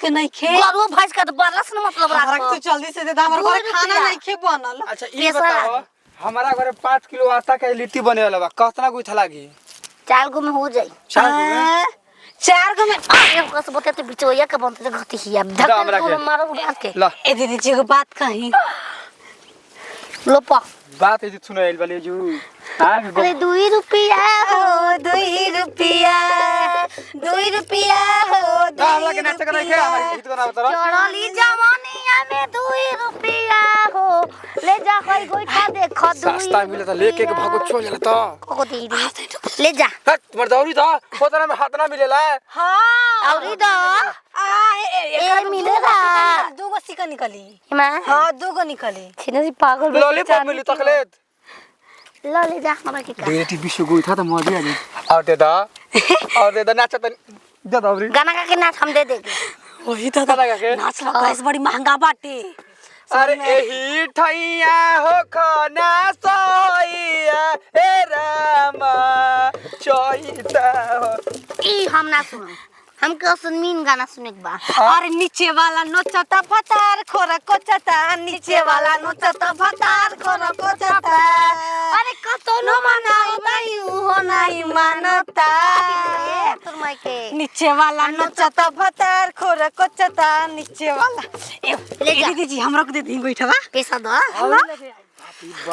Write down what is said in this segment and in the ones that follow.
के नहीं खे गरु भैंस का तो बरस न मतलब हमरा राख तो जल्दी से दे दा हमर घरे खाना नहीं खे बनल। अच्छा ई बताओ हमारा घरे 5 किलो आटा के लिट्टी बने वाला बा कितना गुथा लागी 4 गो में हो जाई 4 गो में 4 गो में अरे कस बोते तो बिचोया के बनते घती हिया धक्का को मारो उड़ा के ल ए दीदी जी को बात कही लोपा बात है सुनो एल वाले जो हां अरे 2 रुपया हो 2 रुपया 2 रुपया हो हमरा के नाच करे के हमारे गीत गाना बता चढ़ली जवानिया में 2 रुपया हो ले जा कोई गोइठा देख 2 सस्ता मिले त लेके के भागो छोड़ जाला त को दीदी ले जा हट मर दौरी था होतना में हाथ ना मिलेला हां औरी दो ए मिलेगा 2 गो सिक्का निकली मां हां 2 गो निकली छिनरी पागल लॉलीपॉप मिली तकलेत ल ले जा हमरा के का डेटी विश्व गई था त मजे आ गई और दे दा नाच त दे दौरी गाना का के नाच हम दे देगे वही तो गाना गा के नाच ला गैस बड़ी महंगा बाटे। अरे एही ठैया हो खाना सोइया ए रामा चोइता ई हम ना सुन हमके सुनमीन गाना सुने के बा अरे नीचे वाला नोचता फतार खोरा कोचता नीचे वाला नोचता फतार खोरा कोचता अरे कतो न मनाई नहीं हो नहीं मानता तोर माई के नीचे वाला नोचता फतार खोरा कोचता नीचे वाला ए ले जा दीदी जी हमरा को दे दी गोइठवा पैसा दो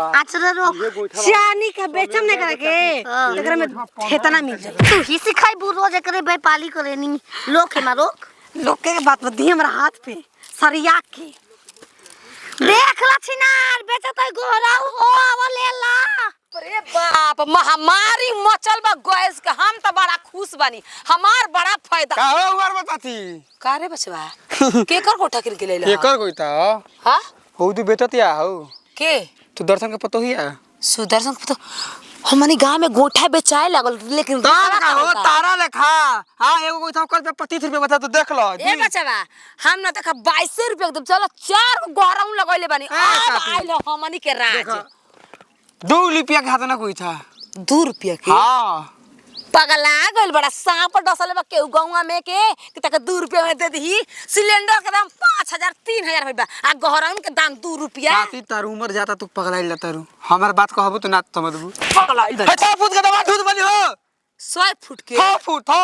आचरा रो चानी का बेचम नहीं करे के एकरा में ठेतना मिल जाए तू ही सिखाई बुरो जे करे व्यापारी करे नी लोग के मारो लोग के बात बदी हमरा हाथ पे सरिया के देख ला छिनार बेचत है गोरा ओ आवा ले ला अरे बाप महामारी मचल बा गैस के हम तो बड़ा खुश बानी हमार बड़ा फायदा का हो उमर बताती का रे बचवा के कर कोठा किन के ले ला एकर कोई ता हां हो तू बेटतिया हो के तू दर्शन के पतो हिया सुदर्शन को तो हमनी गांव में गोठा बेचाए लागल लेकिन तारा का हो तारा लेखा हां एगो कोई था कर पे 25 रुपया बता तू देख लो ए बचवा हम न देखा 22 रुपया एकदम चलो 4 गो गहराऊ लगइले बानी अब आइल हमनी के राज 2 रुपया के हाथ ना कोई था 2 रुपया के हां पगला गइल बड़ा सांप डसले बा केहू गौवा में के कि तक 2 रुपया में दे दी सिलेंडर के दाम 5000 3000 होइबा आ गहराऊ के दाम 2 रुपया साथी तार उमर जाता तू पगलाइल तारू हमर बात कहबो तो ना समझबू पगला इधर 6 फुट के दवा दूध बनी हो 100 फुट के 6 फुट हो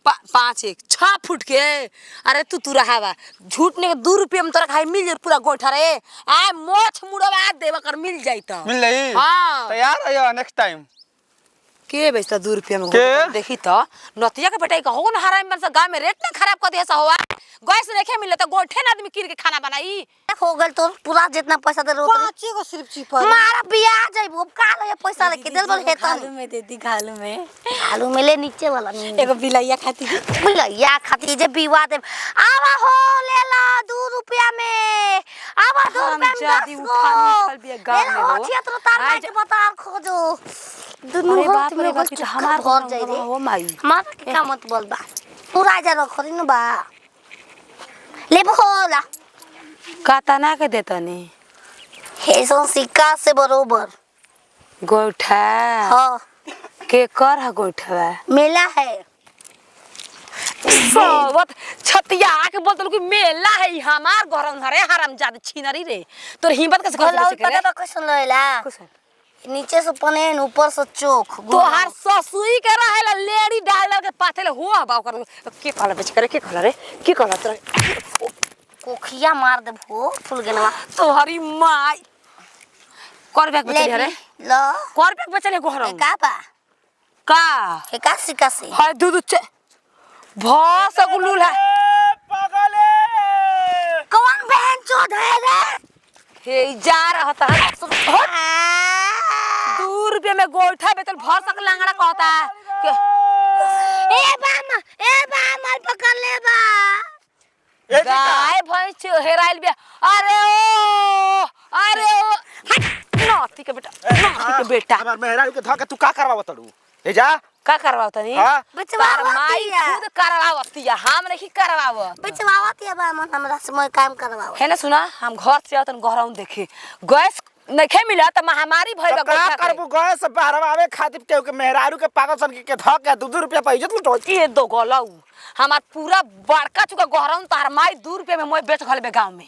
5 1 6 फुट के अरे तू रहावा झूठ ने 2 रुपया में तोरा खाई मिल जाई पूरा गोठा रे आ मोछ मुड़वा देवा कर मिल जाई त मिल रही हां तैयार है नेक्स्ट टाइम के बेचता 2 रुपया में के? देखी त नतिया के बेटा कहो न हराम में से गांव में रेट ना खराब कर दे सा होवा गैस रेखे मिले त गोठे ना आदमी किन के खाना बनाई हो गल तो पूरा जितना पैसा दे रो 5 गो सिर्फ चिपर मारा बिया जाइबो का ले पैसा लेके देल बोल हेता घालू में दे दी घालू में आलू में ले नीचे वाला नहीं एगो बिलैया खाती भैया खाती जे बीवा दे आवा हो ले ला 2 रुपया में आवा 2 रुपया में जादी 10 उठा निकल बिया गांव में हो छियत तार हाँ, के बता खोजो दुनु अरे हाथ बाप में रे बस बाप, ई तो हमार हमार घर जाई रे हो माई हमार के का मत बोल बा तू राजा रखरी न बा ले बोला कातना के देतनी हे सो सिक्का से बरोबर गोठा हां के कर है गोठवा मेला है सोवत छतिया के बोलतल कि मेला है ई हमार घर घरे हराम जाद छिनरी रे तोर हिम्मत कैसे बोला कर पता बा कैसे लेला नीचे से पनेन ऊपर से चोख तोहार ससुई के रहेला लेडी डाल के पाथेले हो बा कर के कहला बेच करे के कहला रे के कहला तोरा कोखिया मार दे हो फुल गेनवा तोहरी माई कर बैग बचले रे लो कर बैग बचले घर का बा का हे का सिक्का से हाय दूध चे भस गुलुल है पगले कौन बहन चोद है रे हे जा रहा था 2 रुपया में गोठा बेचल भर सक लांगड़ा कहता ए बा माल पकड़ ले बा गाय भैंस हेराइल बिया अरे ओ नाती के बेटा हमार मेहरा के धके तू का करवा तड़ू ए जा का करवावता नी हां तार माई खुद करवावतिया हम नहीं करवाव बचवावत है बा मन हमरा से मैं काम करवाव है ना सुना हम घर से आवतन गहराउन देखे गैस नहीं मिला त महामारी भइल तो का करबू गए से बहरवावे खातिर केहू के मेहरारू के पागल सन के धक के 2 रुपया पे इज्जत लुटो ये दो गलाऊ हमार पूरा बड़का चुका गहराउन तार माई 2 रुपया में मोय बेच घलबे गांव में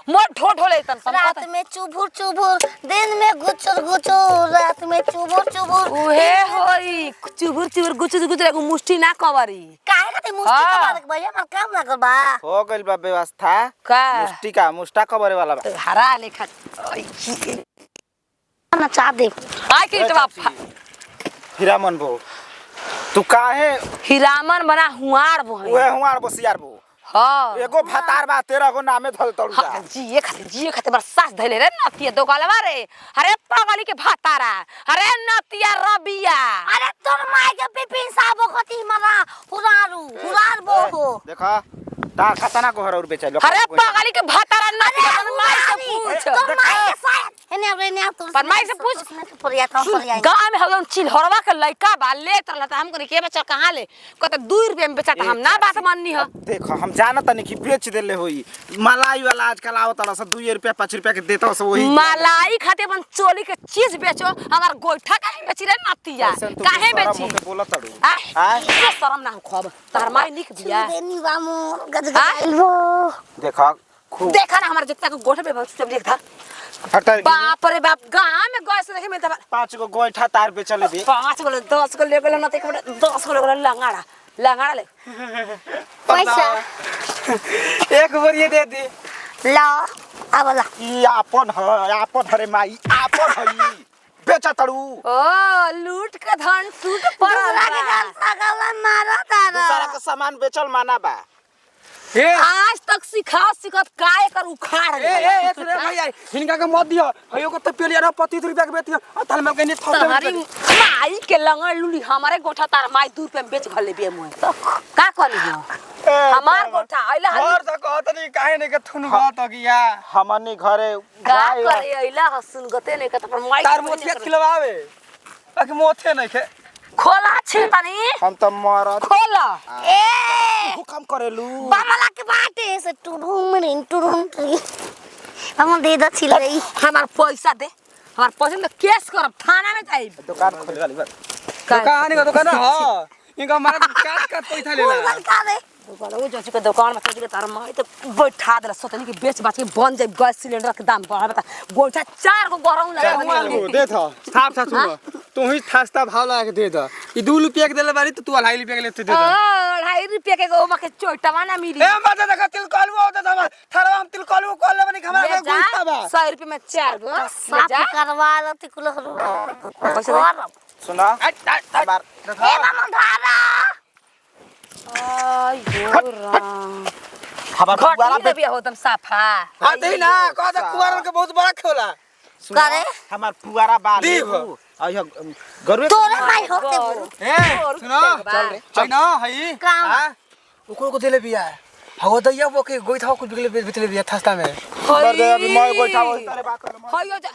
मोर ढोढोले तन रात में चुभुर चुभुर दिन में गुचुर गुचुर रात में चुभुर चुभुर उहे होई चुबुर चुबुर गुचुर गुचुर एगो मुष्टि ना कवरी काहे खातिर मुष्टि हाँ। का बात भैया हमार काम ना करबा हो गइल बा व्यवस्था का मुष्टा कबरे वाला बा हरा लेखा ना चाह दे आय के इटवा हीरामन बो तू काहे हिरामन बना हुआर बो है ओए हुआर बसियार बो हां एगो भातार बा 13 गो नामे धल तड़ू जा हाँ, जिए खाते बड़ सास धैले रे नतिया दो गलवा रे अरे पागली के भातारा अरे नतिया रबिया अरे तोर माय के पिपिन साबो कति मरा हुरार बो हो देखा ता खतना को हर और बेचल अरे पागली के भातारा नतिया अपन माई से पूछ तोर माय के साथ एने अब एने तोर पर माई से पूछ परिया तो परिया गांव में हम चिल्हरवा के लइका बा लेत रहला त हमको के बेचा कहां ले कहते 2 रुपया में बेचा त हम ना बात माननी ह देखो हम जानत नहीं कि बेच देले होई मलाई वाला आजकल आवत रहा सब 2 रुपया 5 रुपया के देता सब वही मलाई खाते अपन चोली के चीज बेचो हमार गोइठा काहे बेची रे नतिया काहे बेची बोला तड़ू आ ये शरम ना खब तार माई निक दिया देनी बामू गज हाँ? गजलबो देखा खूब देखा ना हमारे जितना को गोठे पे बहुत सब देखा हटर बाप रे बाप गांव में गए से देखे मिलता 5 गो गोइठा तार बेचले दे 5 गो 10 गो ले गेल न त 10 गो ले लंगाड़ा ले पैसा एक बार ये दे दे ला आबला ई आपन हरे माई आपन हई बेचा तड़ू ओ लूट के धन टूट पड़ल दूसरा के गाल सगला मारा तारा दूसरा के सामान बेचल माना बा आज तक सिखत काय कर उखाड़ ए ए रे भैया हिनका के मत दियो हयो को त पेलिया र 25 रुपया के बेतियो आ ताल में कनी तहरी माई के लंगड़ लुली हमारे गोठा तार माई 2 रुपया में बेच घले बे मोय का करी हो हमार गोठा आइला और त कहत नहीं काहे नहीं के थुन गत किया हमनी घरे का करे आइला हसुन गते नहीं का पर माई तार मोथिया खिलवावे बाकी मोथे नहीं के खोला छे तनी हम त मरत खोला ए हुकम करेलू बामला के बाटे से टुरुम हम दे द छिल गई हमार पैसा दे हमार पैसा में केस करब थाना में जाई दुकान खोल वाली बात दुकान का दुकान हां इनका मारा काट पैसा लेला का दे वो जो के दुकान में चल तार माई तो बैठा दे सोतनी के बेच बाच के बन जाए गैस सिलेंडर के दाम बढ़ा बता गोइठा 4 गो गरम लगा दे था साफ साफ सुनो तू ही थास्ता भाव लगा के दे द ई 2 रुपया के देले बारी तो तू 2.5 रुपया के लेते दे दे 2.5 रुपया के गो के चोटवा ना मिली ए मत देखा तिल कलवा होता था थारा हम तिल कलवा कॉल ले बनी हमरा के गुस्सा बा 100 रुपया में 4 गो ले साफ जा करवा लती कुल पैसा दे सुना बार ए मामा धारा आयो राम खबर घटी दे बिया होतम साफा हां दे ना कहता कुवार के बहुत बड़ा खोला करे हमार पुआरा बाल दीव। आयो गरुए तोरे माई होते बोल ए सुनो चल रे चल ना हई काम। हां ओको को देले बिया हवा दैया वो के गोइठा को बिगले बेचले बिया थास्ता में कर दे अभी मैं गोइठा वही तारे बात कर हयो जा